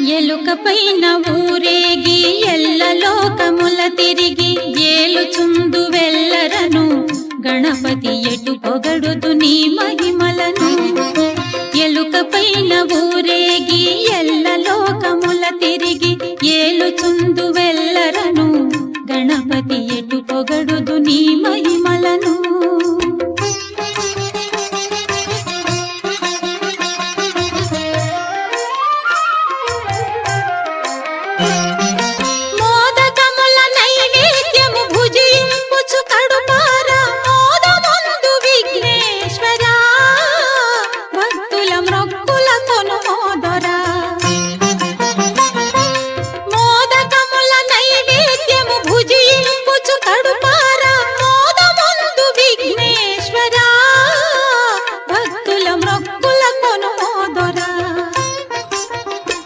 ఎలుకపైన ఊరేగి ఎల్ల లోకముల తిరిగి ఏలుచుందు వెల్లరను గణపతి ఎటు పొగడుదు నీ మహిమలను. ఎలుకపైన ఊరేగి ఎల్ల లోకముల తిరిగి ఏలుచుందు వెల్లరను గణపతి ఎటు పొగడుదు నీ మహిమలను.